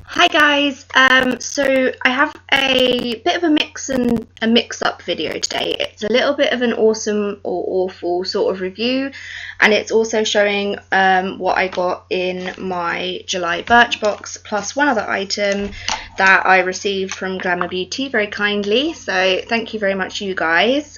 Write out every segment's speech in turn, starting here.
Hi guys, so I have a bit of a mix-up video today. It's a little bit of an awesome or awful sort of review, and it's also showing what I got in my July Birchbox, plus one other item that I received from Glamour Beauty very kindly, so thank you very much, you guys.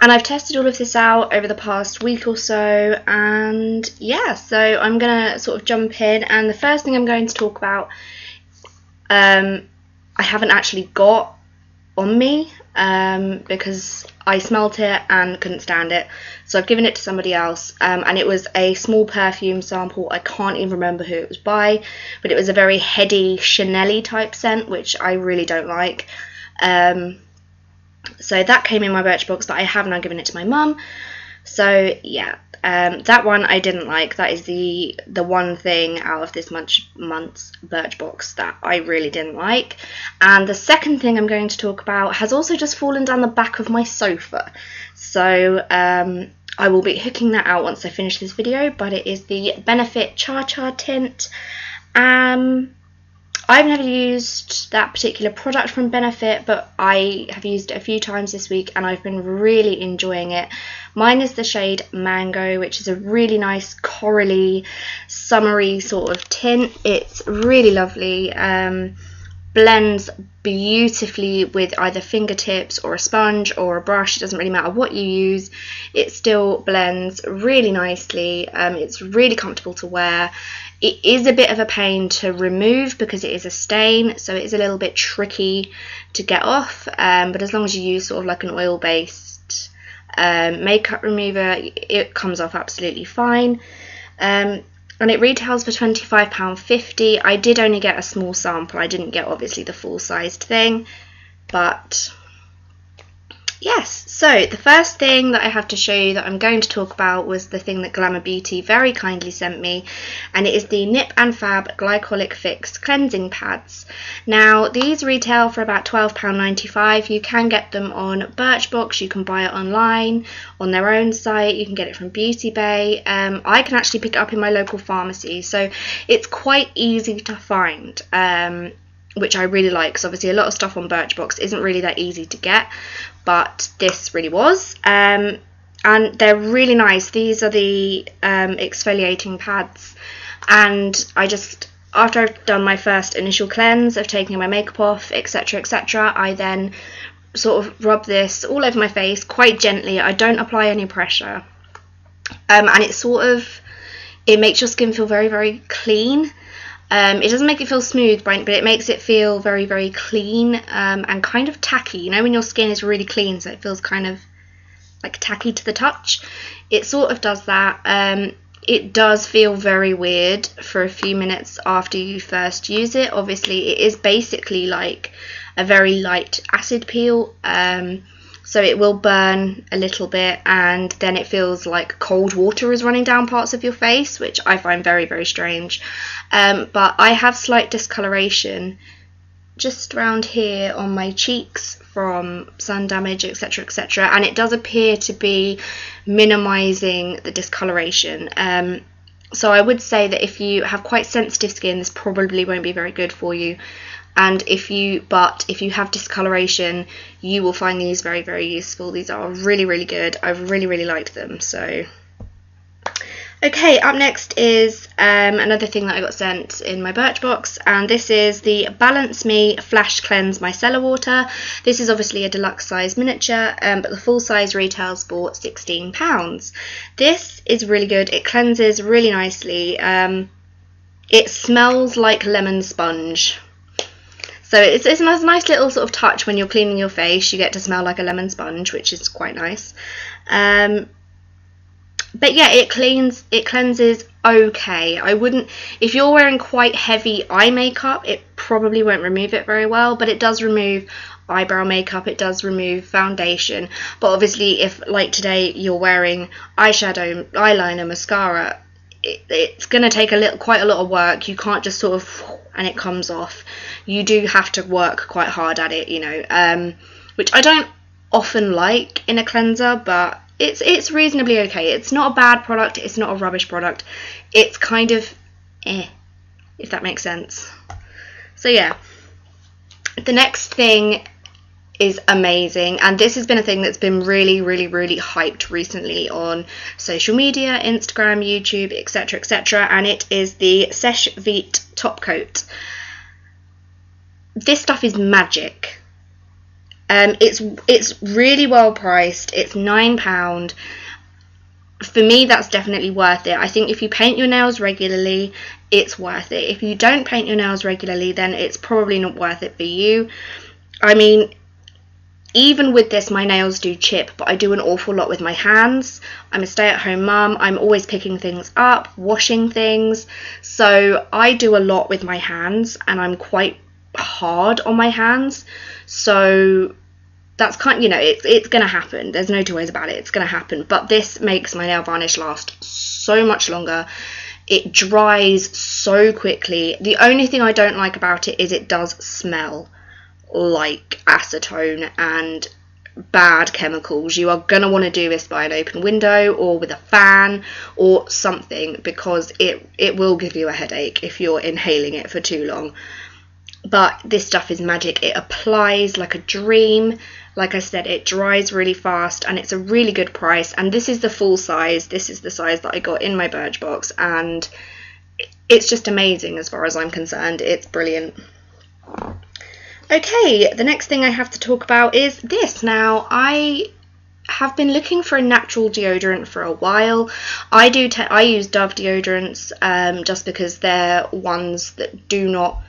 And I've tested all of this out over the past week or so, and yeah, so I'm going to sort of jump in, and the first thing I'm going to talk about, I haven't actually got on me, because I smelt it and couldn't stand it, so I've given it to somebody else, and it was a small perfume sample. I can't even remember who it was by, but it was a very heady, Chanel-y type scent, which I really don't like. So that came in my Birchbox, but I have now given it to my mum. So yeah, that one I didn't like. That is the one thing out of this month's Birchbox that I really didn't like. And the second thing I'm going to talk about has also just fallen down the back of my sofa. So I will be hooking that out once I finish this video, but it is the Benefit Cha Cha Tint. I've never used that particular product from Benefit, but I have used it a few times this week and I've been really enjoying it. Mine is the shade Mango, which is a really nice corally, summery sort of tint. It's really lovely. Blends beautifully with either fingertips or a sponge or a brush. It doesn't really matter what you use. It still blends really nicely. It's really comfortable to wear. It is a bit of a pain to remove because it is a stain, so it is a little bit tricky to get off, but as long as you use sort of like an oil-based makeup remover, it comes off absolutely fine. And it retails for £25.50. I did only get a small sample. I didn't get obviously the full-sized thing, but yes. So the first thing that I have to show you that I'm going to talk about was the thing that Glamour Beauty very kindly sent me, and it is the Nip and Fab Glycolic Cleansing Pads. Now these retail for about £12.95. You can get them on Birchbox, you can buy it online on their own site, you can get it from Beauty Bay. I can actually pick it up in my local pharmacy, so it's quite easy to find, which I really like, because obviously a lot of stuff on Birchbox isn't really that easy to get, but this really was. And they're really nice. These are the exfoliating pads, and I just, after I've done my first initial cleanse of taking my makeup off, etc, etc, I then sort of rub this all over my face quite gently. I don't apply any pressure, and it makes your skin feel very, very clean. It doesn't make it feel smooth, but it makes it feel very, very clean, and kind of tacky. You know when your skin is really clean, so it feels kind of like tacky to the touch? It sort of does that. It does feel very weird for a few minutes after you first use it. Obviously, it is basically like a very light acid peel, so it will burn a little bit, and then it feels like cold water is running down parts of your face, which I find very, very strange. But I have slight discoloration just around here on my cheeks from sun damage, etc, etc, and it does appear to be minimizing the discoloration. So I would say that if you have quite sensitive skin, this probably won't be very good for you. And if you have discoloration, you will find these very, very useful. These are really, really good. I've really, really liked them. So okay, up next is another thing that I got sent in my Birchbox, and this is the Balance Me Flash Cleanse Micellar Water. This is obviously a deluxe size miniature, but the full size retails for £16. This is really good. It cleanses really nicely. It smells like lemon sponge. So it's a nice little sort of touch when you're cleaning your face. You get to smell like a lemon sponge, which is quite nice. But yeah, it cleanses okay. I wouldn't, if you're wearing quite heavy eye makeup, it probably won't remove it very well, but it does remove eyebrow makeup, it does remove foundation. But obviously, if like today you're wearing eyeshadow, eyeliner, mascara, it's going to take quite a lot of work. You can't just sort of, and it comes off. You do have to work quite hard at it, you know, which I don't often like in a cleanser, but it's reasonably okay. It's not a bad product, it's not a rubbish product, it's kind of if that makes sense. So yeah, the next thing is amazing, and this has been a thing that's been really hyped recently on social media, Instagram, YouTube, etc, and it is the Seche Vite top coat. This stuff is magic. It's really well priced. It's £9. For me, that's definitely worth it. I think if you paint your nails regularly, it's worth it. If you don't paint your nails regularly, then it's probably not worth it for you. I mean, even with this, my nails do chip, but I do an awful lot with my hands. I'm a stay-at-home mum. I'm always picking things up, washing things. So I do a lot with my hands, and I'm quite hard on my hands. So that's kind, you know, it's going to happen. There's no two ways about it. It's going to happen. But this makes my nail varnish last so much longer. It dries so quickly. The only thing I don't like about it is it does smell like acetone and bad chemicals. You are going to want to do this by an open window or with a fan or something, because it will give you a headache if you're inhaling it for too long. But this stuff is magic. It applies like a dream. Like I said, it dries really fast, and it's a really good price. And this is the full size. This is the size that I got in my Birchbox, and it's just amazing as far as I'm concerned. It's brilliant. Okay, the next thing I have to talk about is this. Now, I have been looking for a natural deodorant for a while. I use Dove deodorants just because they're ones that do not...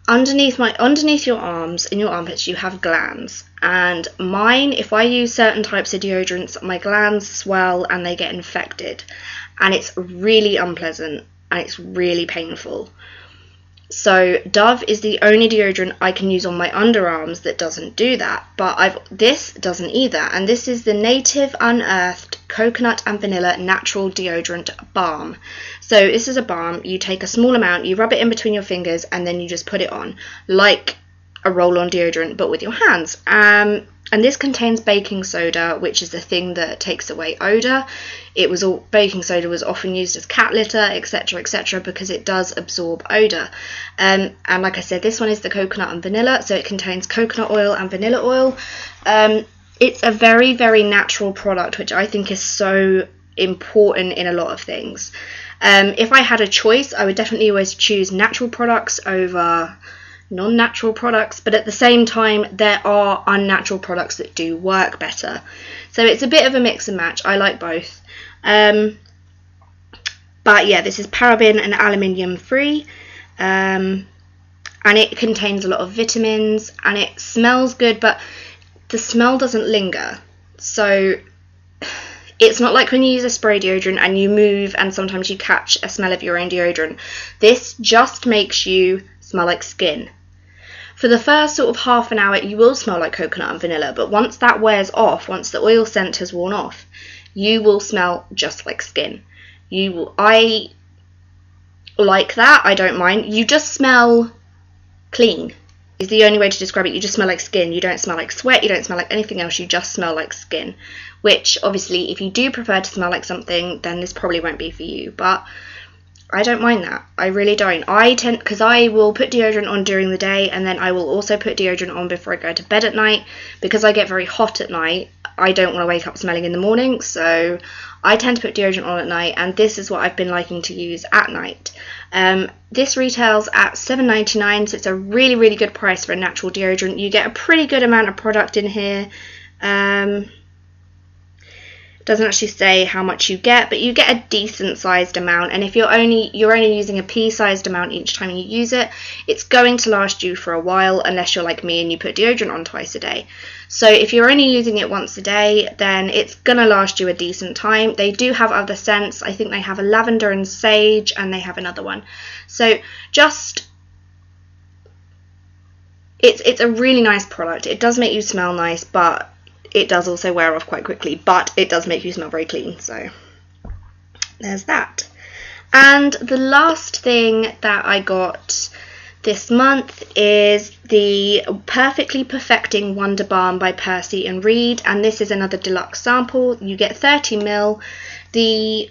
Underneath your arms, in your armpits, you have glands, and mine, if I use certain types of deodorants, my glands swell and they get infected, and it's really unpleasant and it's really painful. So Dove is the only deodorant I can use on my underarms that doesn't do that, but this doesn't either, and this is the Native Unearthed Coconut and Vanilla Natural Deodorant Balm. So this is a balm. You take a small amount, you rub it in between your fingers, and then you just put it on like a roll-on deodorant, but with your hands. And this contains baking soda, which is the thing that takes away odour. Baking soda was often used as cat litter, etc, because it does absorb odour. And like I said, this one is the coconut and vanilla, so it contains coconut oil and vanilla oil. It's a very natural product, which I think is so important in a lot of things. If I had a choice, I would definitely always choose natural products over non-natural products, but at the same time there are unnatural products that do work better, so it's a bit of a mix and match. I like both, but yeah, this is paraben and aluminium free, and it contains a lot of vitamins, and it smells good, but the smell doesn't linger. So it's not like when you use a spray deodorant and you move and sometimes you catch a smell of your own deodorant. This just makes you smell like skin. For the first sort of half an hour, you will smell like coconut and vanilla, but once that wears off, once the oil scent has worn off, you will smell just like skin. I like that. I don't mind. You just smell clean is the only way to describe it. You just smell like skin. You don't smell like sweat. You don't smell like anything else. You just smell like skin, which obviously if you do prefer to smell like something, then this probably won't be for you, but I don't mind that. I really don't. Because I will put deodorant on during the day, and then I will also put deodorant on before I go to bed at night, because I get very hot at night. I don't want to wake up smelling in the morning, so I tend to put deodorant on at night, and this is what I've been liking to use at night. This retails at $7.99, so it's a really good price for a natural deodorant. You get a pretty good amount of product in here. Doesn't actually say how much you get, but you get a decent sized amount, and if you're only using a pea-sized amount each time you use it, it's going to last you for a while, unless you're like me and you put deodorant on twice a day. So if you're only using it once a day, then it's gonna last you a decent time. They do have other scents. I think they have a lavender and sage, and they have another one. So it's a really nice product. It does make you smell nice, but it does also wear off quite quickly, but it does make you smell very clean, so there's that. And the last thing that I got this month is the Perfectly Perfecting Wonder Balm by Percy Reid, and this is another deluxe sample. You get 30 ml. The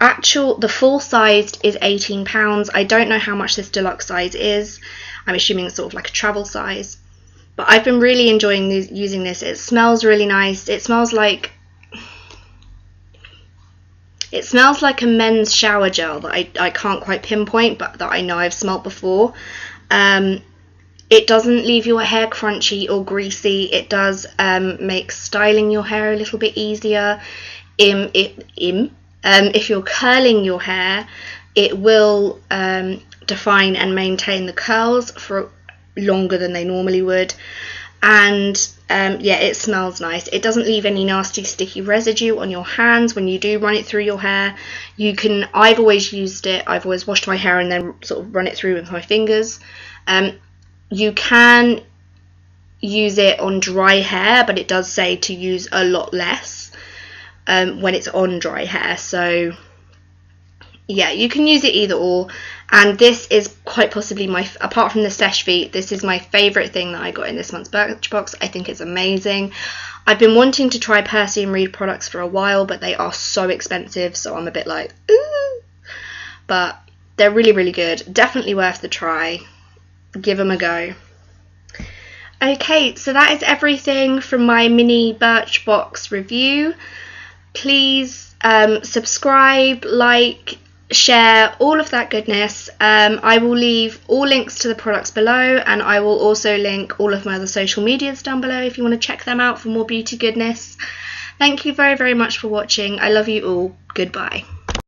The full size is £18. I don't know how much this deluxe size is. I'm assuming it's sort of like a travel size. But I've been really enjoying using this. It smells really nice. It smells like a men's shower gel that I can't quite pinpoint, but that I know I've smelt before. It doesn't leave your hair crunchy or greasy. It does make styling your hair a little bit easier. If you're curling your hair, it will define and maintain the curls for longer than they normally would. And yeah, it smells nice. It doesn't leave any nasty sticky residue on your hands when you do run it through your hair. I've always used it. I've always washed my hair and then sort of run it through with my fingers. You can use it on dry hair, but it does say to use a lot less when it's on dry hair. So yeah, you can use it either or. And this is quite possibly apart from the Seche Vite, this is my favourite thing that I got in this month's Birchbox. I think it's amazing. I've been wanting to try Percy Reid products for a while, but they are so expensive, so I'm a bit like, ooh. But they're really, really good. Definitely worth the try. Give them a go. Okay, so that is everything from my mini Birchbox review. Please subscribe, like, share, all of that goodness. I will leave all links to the products below, and I will also link all of my other social medias down below if you want to check them out for more beauty goodness. Thank you very, very much for watching. I love you all. Goodbye.